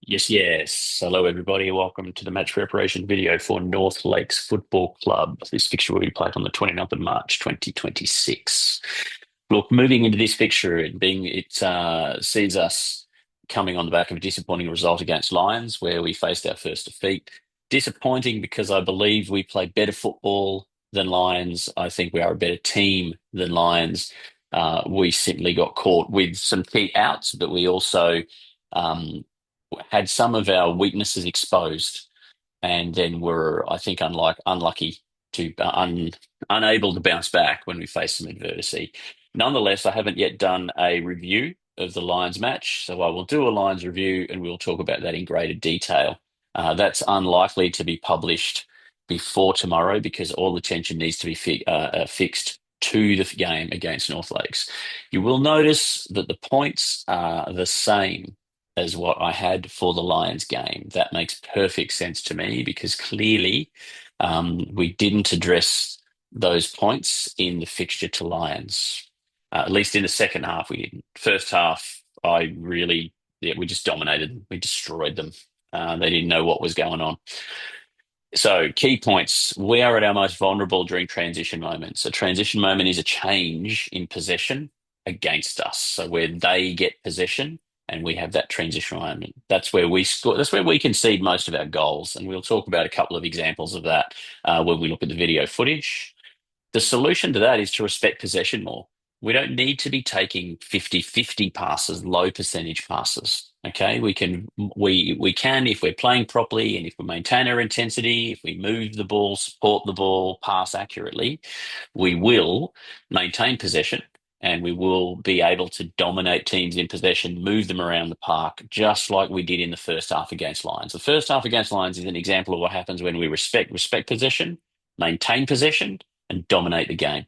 Yes, yes. Hello, everybody. Welcome to the match preparation video for North Lakes Football Club. This fixture will be played on the 29th of March, 2026. Look, moving into this fixture, it sees us coming on the back of a disappointing result against Lions, where we faced our first defeat. Disappointing because I believe we play better football than Lions. I think we are a better team than Lions. We simply got caught with some key outs, but we also um, had some of our weaknesses exposed, and then were, I think, unlucky to unable to bounce back when we faced some adversity. Nonetheless, I haven't yet done a review of the Lions match, so I will do a Lions review and we'll talk about that in greater detail. That's unlikely to be published before tomorrow because all attention needs to be fixed to the game against North Lakes. You will notice that the points are the same as what I had for the Lions game. That makes perfect sense to me because clearly we didn't address those points in the fixture to Lions. At least in the second half, we didn't. First half, yeah, we just dominated them. We destroyed them. They didn't know what was going on. So, key points. We are at our most vulnerable during transition moments. A transition moment is a change in possession against us. So, where they get possession and we have that transition moment, that's where we score. That's where we concede most of our goals. And we'll talk about a couple of examples of that when we look at the video footage. The solution to that is to respect possession more. We don't need to be taking 50-50 passes, low percentage passes. Okay. We can if we're playing properly and if we maintain our intensity, if we move the ball, support the ball, pass accurately, we will maintain possession and we will be able to dominate teams in possession, move them around the park, just like we did in the first half against Lions. The first half against Lions is an example of what happens when we respect possession, maintain possession, and dominate the game.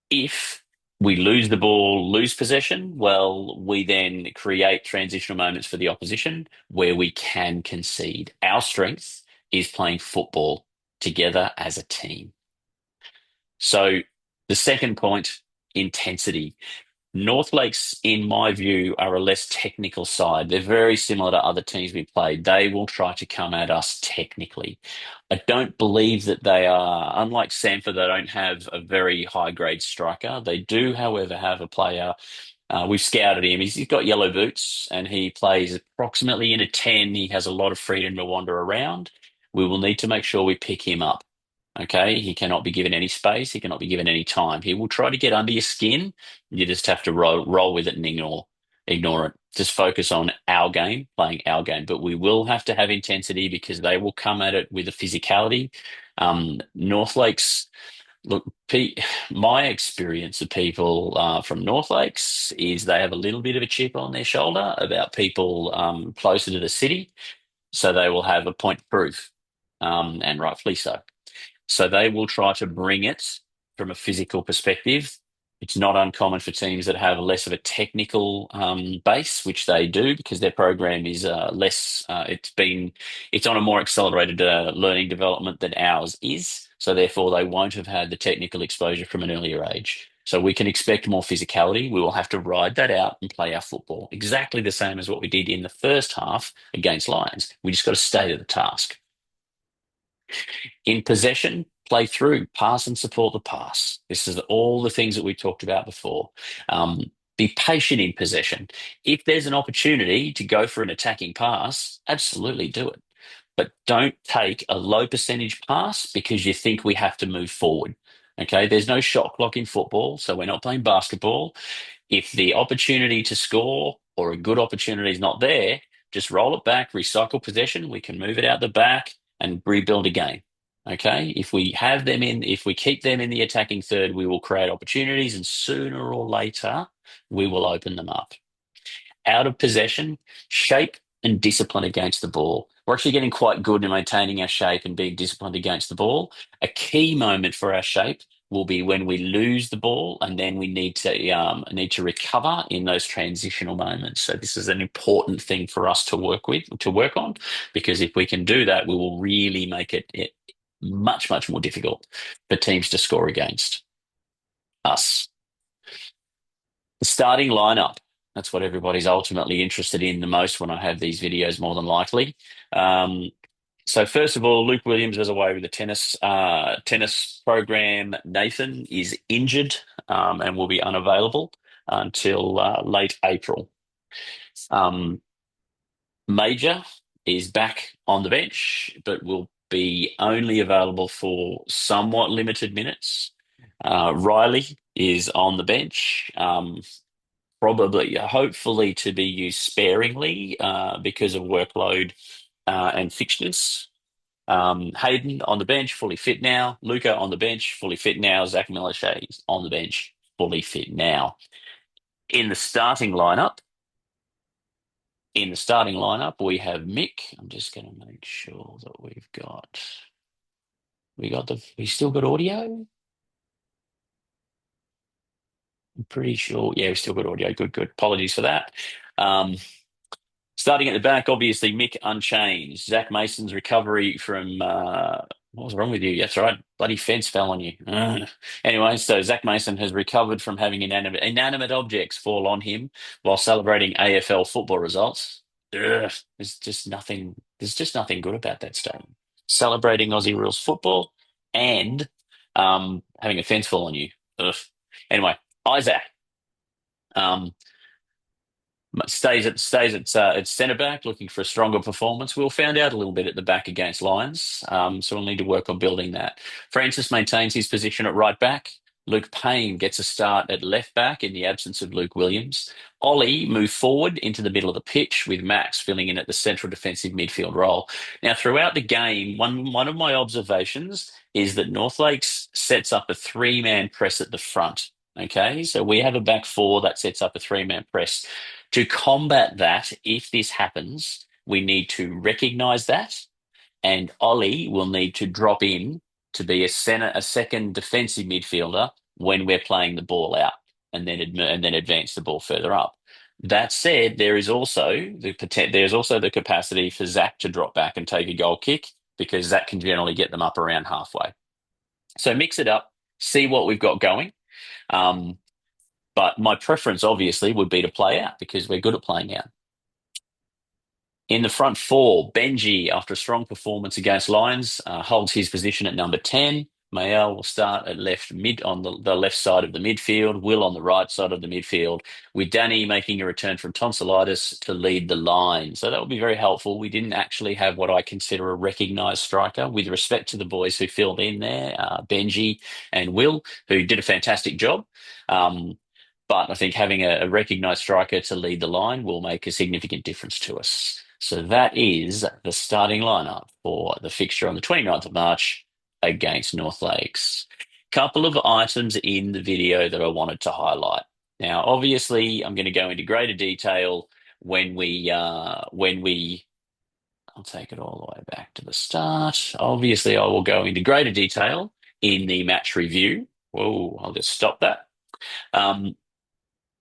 If we lose the ball, lose possession, well, we then create transitional moments for the opposition where we can concede. Our strength is playing football together as a team. So the second point, intensity. North Lakes, in my view, are a less technical side. They're very similar to other teams we played. They will try to come at us technically. I don't believe that they are, unlike Sanford, they don't have a very high grade striker. They do, however, have a player. We've scouted him. He's got yellow boots and he plays approximately in a 10. He has a lot of freedom to wander around. We will need to make sure we pick him up. Okay, he cannot be given any space. He cannot be given any time. He will try to get under your skin. You just have to roll with it and ignore it. Just focus on our game, playing our game. But we will have to have intensity because they will come at it with a physicality. North Lakes, look, my experience of people from North Lakes is they have a little bit of a chip on their shoulder about people closer to the city, so they will have a point to prove, and rightfully so. So they will try to bring it from a physical perspective. It's not uncommon for teams that have less of a technical base, which they do because their program is less. It's on a more accelerated learning development than ours is. So therefore, they won't have had the technical exposure from an earlier age. So we can expect more physicality. We will have to ride that out and play our football exactly the same as what we did in the first half against Lions. We just got to stay to the task. In possession, play through, pass and support the pass. This is all the things that we talked about before. Be patient in possession. If there's an opportunity to go for an attacking pass, absolutely do it. But don't take a low percentage pass because you think we have to move forward. Okay, there's no shot clock in football, so we're not playing basketball. If the opportunity to score or a good opportunity is not there, just roll it back, recycle possession. We can move it out the back and rebuild again. Okay. If we keep them in the attacking third, we will create opportunities and sooner or later we will open them up. Out of possession, shape and discipline against the ball. We're actually getting quite good in maintaining our shape and being disciplined against the ball. A key moment for our shape will be when we lose the ball and then we need to recover in those transitional moments. So this is an important thing for us to work on, because if we can do that, we will really make it much, much more difficult for teams to score against us. The starting lineup. That's what everybody's ultimately interested in the most when I have these videos, more than likely. Um, so first of all, Luke Williams is away with the tennis program. Nathan is injured and will be unavailable until late April. Um, Major is back on the bench, but will be only available for somewhat limited minutes. Riley is on the bench, probably, hopefully, to be used sparingly because of workload and fixtures. Hayden on the bench, fully fit now. Luca on the bench, fully fit now. Zach Millichay on the bench, fully fit now. In the starting lineup, we have Mick. I'm just going to make sure that we still got audio. I'm pretty sure. Yeah, we still got audio. Good, good. Apologies for that. Um, Starting at the back, obviously, Mick unchanged. Zach Mason's recovery from what was wrong with you? That's right, bloody fence fell on you. Anyway, so Zach Mason has recovered from having inanimate objects fall on him while celebrating AFL football results. Ugh, there's just nothing. There's just nothing good about that statement. Celebrating Aussie rules football and having a fence fall on you. Ugh. Anyway, Isaac. Um, stays at centre back, looking for a stronger performance. We'll find out a little bit at the back against Lions, so we'll need to work on building that. Francis maintains his position at right back. Luke Payne gets a start at left back in the absence of Luke Williams. Ollie moved forward into the middle of the pitch with Max filling in at the central defensive midfield role. Now, throughout the game, one of my observations is that North Lakes sets up a three-man press at the front. Okay, so we have a back four that sets up a three-man press. To combat that, if this happens, we need to recognize that, and Ollie will need to drop in to be a second defensive midfielder when we're playing the ball out, and then advance the ball further up. That said, there's also the capacity for Zach to drop back and take a goal kick because Zach can generally get them up around halfway. So mix it up, see what we've got going. Um, but my preference, obviously, would be to play out because we're good at playing out. In the front four, Benji, after a strong performance against Lions, holds his position at number 10. Mael will start at left mid on the left side of the midfield, Will on the right side of the midfield, with Danny making a return from tonsillitis to lead the line. So that will be very helpful. We didn't actually have what I consider a recognised striker, with respect to the boys who filled in there, Benji and Will, who did a fantastic job. But I think having a recognised striker to lead the line will make a significant difference to us. So that is the starting lineup for the fixture on the 29th of March against North Lakes. Couple of items in the video that I wanted to highlight. Now, obviously, I'm going to go into greater detail when we I'll take it all the way back to the start. Obviously, I will go into greater detail in the match review. Whoa, I'll just stop that. Um,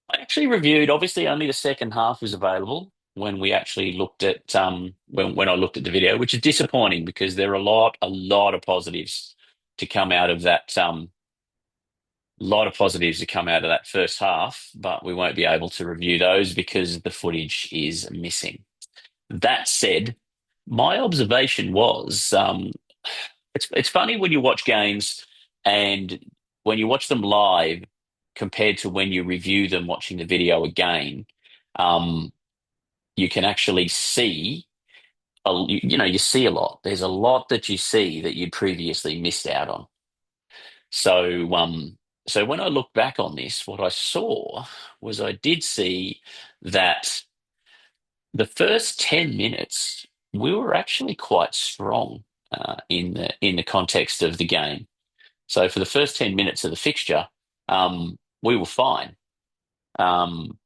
I actually reviewed, obviously only the second half was available when we actually looked at when I looked at the video, which is disappointing because there are a lot of positives to come out of that first half, but we won't be able to review those because the footage is missing. That said, my observation was it's funny when you watch games and when you watch them live compared to when you review them watching the video again, um, you can actually see, you see a lot. There's a lot that you see that you'd previously missed out on. So when I look back on this, what I saw was I did see that the first 10 minutes we were actually quite strong in the context of the game. So for the first 10 minutes of the fixture, we were fine. Um,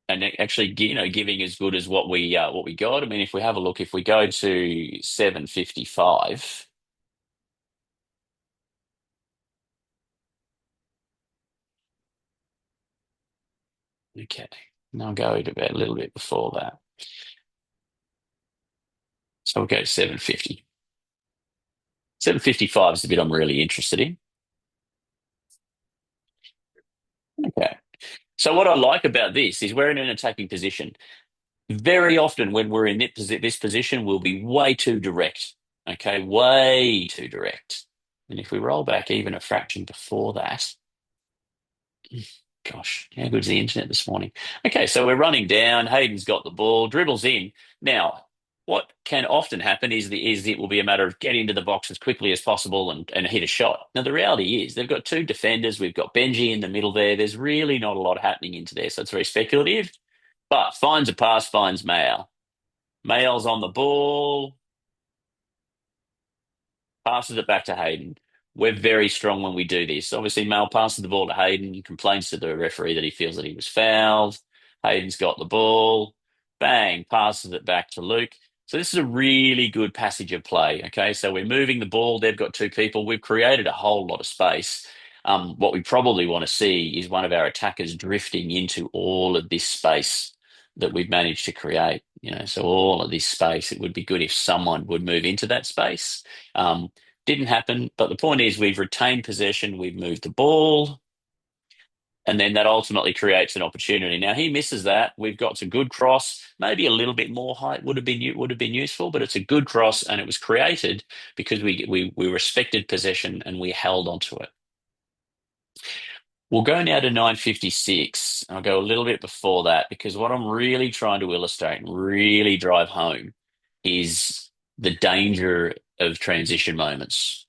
and actually, giving as good as what we got. I mean, if we have a look, if we go to 7:55, okay, and I'll go to about a little bit before that. So we'll go to 7:50. 7:55 is the bit I'm really interested in. Okay. So what I like about this is we're in an attacking position. Very often when we're in this position, we'll be way too direct. Okay, way too direct. And if we roll back even a fraction before that, gosh, how good's the internet this morning? Okay, so we're running down. Hayden's got the ball, dribbles in. Now, what can often happen is it will be a matter of getting into the box as quickly as possible and hit a shot. Now, the reality is they've got two defenders. We've got Benji in the middle there. There's really not a lot happening into there, so it's very speculative. But finds a pass, finds Mail. Mail's on the ball, passes it back to Hayden. We're very strong when we do this. Obviously, Mal passes the ball to Hayden, complains to the referee that he feels that he was fouled. Hayden's got the ball, bang, passes it back to Luke. So this is a really good passage of play. Okay, so we're moving the ball. They've got two people. We've created a whole lot of space. What we probably want to see is one of our attackers drifting into all of this space that we've managed to create. So all of this space, it would be good if someone would move into that space. Didn't happen, but the point is we've retained possession, we've moved the ball, and then that ultimately creates an opportunity. Now he misses that. We've got some good cross, maybe a little bit more height would have been useful, but it's a good cross, and it was created because we respected possession and we held onto it. We'll go now to 956. I'll go a little bit before that because what I'm really trying to illustrate and really drive home is the danger of transition moments.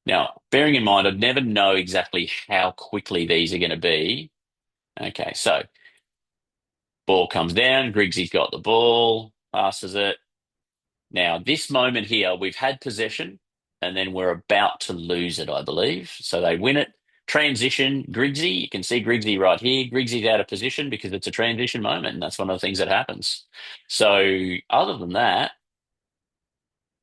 Now, bearing in mind, I'd never know exactly how quickly these are going to be. Okay, so ball comes down, Griggsy's got the ball, passes it. Now, this moment here, we've had possession and then we're about to lose it, I believe. So they win it. Transition, Griggsy. You can see Griggsy right here. Griggsy's out of position because it's a transition moment, and that's one of the things that happens. So, other than that,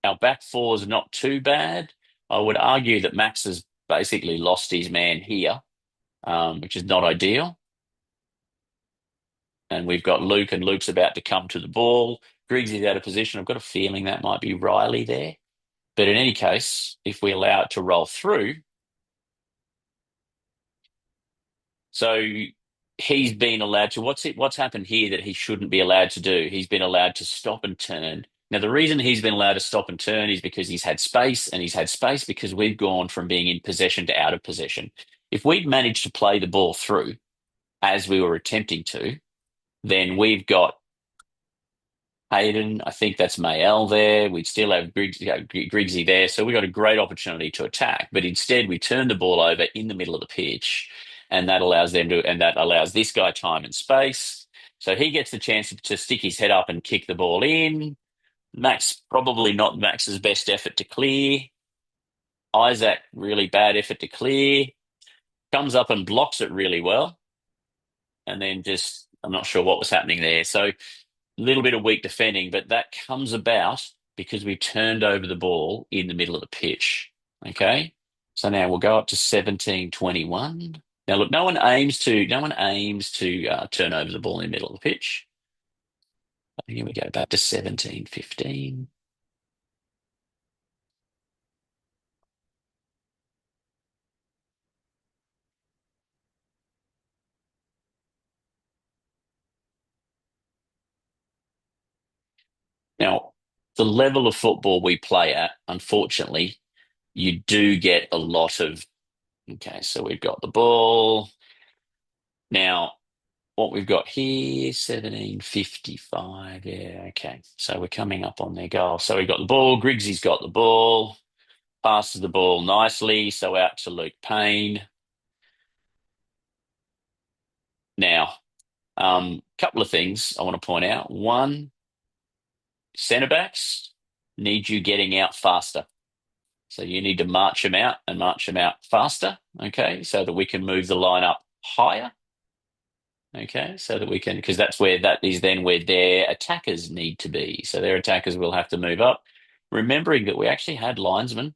our back four is not too bad. I would argue that Max has basically lost his man here, which is not ideal. And we've got Luke, and Luke's about to come to the ball. Griggsy's out of position. I've got a feeling that might be Riley there. But in any case, if we allow it to roll through, so he's been allowed to, what's happened here that he shouldn't be allowed to do? He's been allowed to stop and turn. Now, the reason he's been allowed to stop and turn is because he's had space, and he's had space because we've gone from being in possession to out of possession. If we'd managed to play the ball through as we were attempting to, then we've got Hayden. I think that's Mayel there. We'd still have Griggsy there. So we got a great opportunity to attack. But instead, we turn the ball over in the middle of the pitch, and that allows this guy time and space. So he gets the chance to stick his head up and kick the ball in. Max, probably not Max's best effort to clear. Isaac, really bad effort to clear. Comes up and blocks it really well. And then I'm not sure what was happening there. So little bit of weak defending, but that comes about because we turned over the ball in the middle of the pitch. Okay. So now we'll go up to 17-21. Now look, no one aims to turn over the ball in the middle of the pitch. Here we go back to 17-15. Now, the level of football we play at, unfortunately, you do get a lot of. Okay, so we've got the ball. Now, what we've got here, 17:55. Yeah, okay. So we're coming up on their goal. So we've got the ball. Griggsy's got the ball, passes the ball nicely. So out to Luke Payne. Now, couple of things I want to point out. One, centre backs need you getting out faster. So you need to march them out and march them out faster, okay, so that we can move the line up higher. Okay, so that we can, because that is then where their attackers need to be. So their attackers will have to move up, remembering that we actually had linesmen,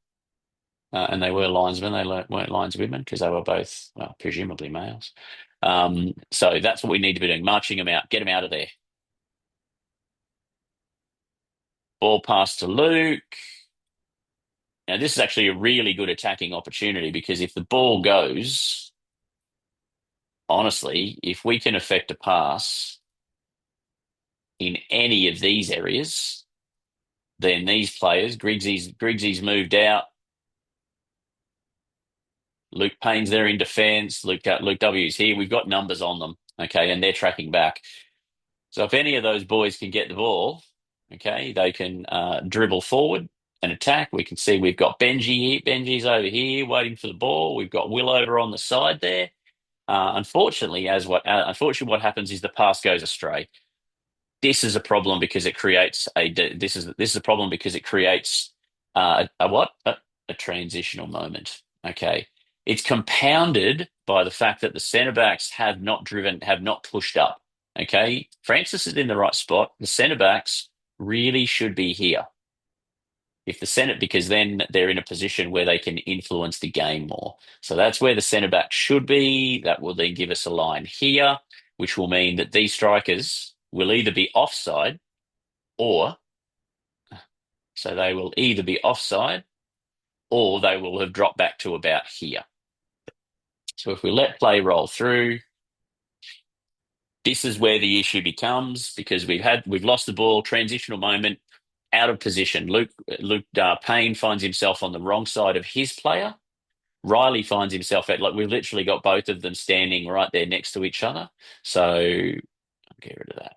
and they were linesmen. They weren't lineswomen because they were both, well, presumably males. So that's what we need to be doing: marching them out, get them out of there. Ball pass to Luke. Now this is actually a really good attacking opportunity because if the ball goes honestly, if we can affect a pass in any of these areas, then these players, Griggsy's moved out. Luke Payne's there in defence. Luke W's here. We've got numbers on them, okay, and they're tracking back. So if any of those boys can get the ball, okay, they can dribble forward and attack. We can see we've got Benji here. Benji's over here waiting for the ball. We've got Will over on the side there. Unfortunately, what happens is the pass goes astray. This is a problem because it creates a problem because it creates a what a transitional moment. Okay, it's compounded by the fact that the centre backs have not pushed up. Okay, Francis is in the right spot. The centre backs really should be here. If the centre, because then they're in a position where they can influence the game more. So that's where the centre back should be. That will then give us a line here, which will mean that these strikers will either be offside or so they will either be offside or they will have dropped back to about here. So if we let play roll through, this is where the issue becomes because we've lost the ball, transitional moment, out of position. Luke Payne finds himself on the wrong side of his player. Riley finds himself at like we've literally got both of them standing right there next to each other. So I'll get rid of that.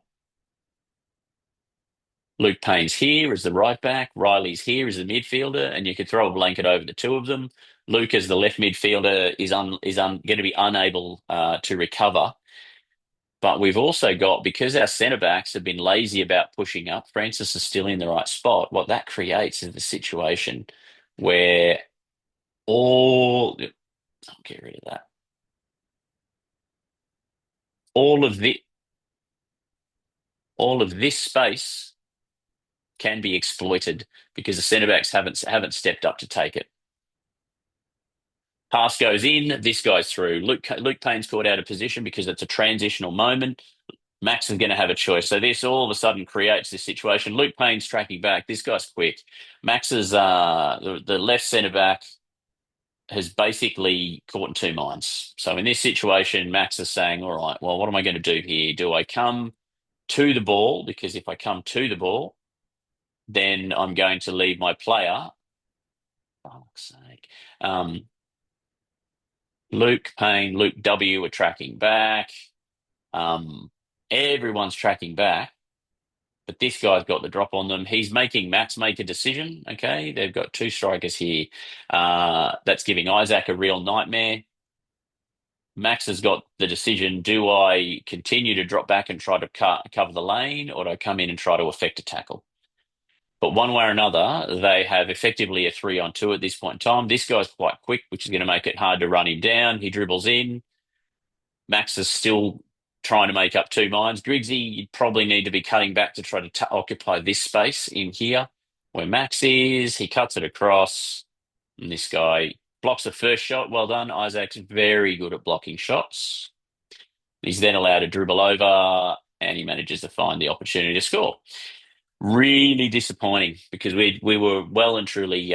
Luke Payne's here as the right back. Riley's here as the midfielder, and you could throw a blanket over the two of them. Luke, as the left midfielder, is going to be unable to recover. But we've also got, because our centre backs have been lazy about pushing up, Francis is still in the right spot. What that creates is a situation where I'll get rid of that. All of the all of this space can be exploited because the centre backs haven't stepped up to take it. Pass goes in, this goes through. Luke Payne's caught out of position because it's a transitional moment. Max is going to have a choice. So this all of a sudden creates this situation. Luke Payne's tracking back. This guy's quick. Max is the left centre back has basically caught in two minds. So in this situation, Max is saying, all right, well, what am I going to do here? Do I come to the ball? Because if I come to the ball, then I'm going to leave my player. For fuck's sake. Luke Payne, Luke W are tracking back. Everyone's tracking back, but this guy's got the drop on them. He's making Max make a decision. Okay, they've got two strikers here. That's giving Isaac a real nightmare. Max has got the decision: do I continue to drop back and try to cover the lane, or do I come in and try to effect a tackle? But one way or another, they have effectively a 3-on-2 at this point in time. This guy's quite quick, which is going to make it hard to run him down. He dribbles in. Max is still trying to make up two minds. Griggsy, you'd probably need to be cutting back to try to occupy this space in here where Max is. He cuts it across, and this guy blocks the first shot. Well done. Isaac's very good at blocking shots. He's then allowed to dribble over, and he manages to find the opportunity to score. Really disappointing because we were well and truly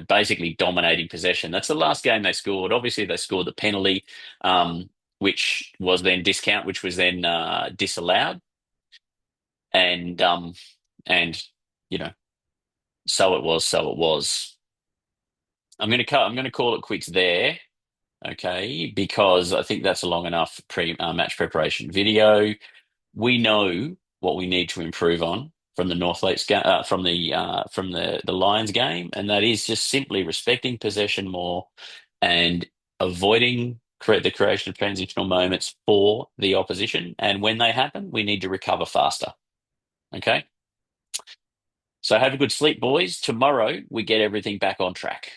basically dominating possession. That's the last game they scored. Obviously they scored the penalty, which was then disallowed, and you know so it was. I'm going to call it quits there. Okay, because I think that's a long enough match preparation video. We know what we need to improve on from the North Lakes from the Lions game, and that is just simply respecting possession more and avoiding the creation of transitional moments for the opposition. And when they happen, we need to recover faster. Okay. So have a good sleep, boys. Tomorrow we get everything back on track.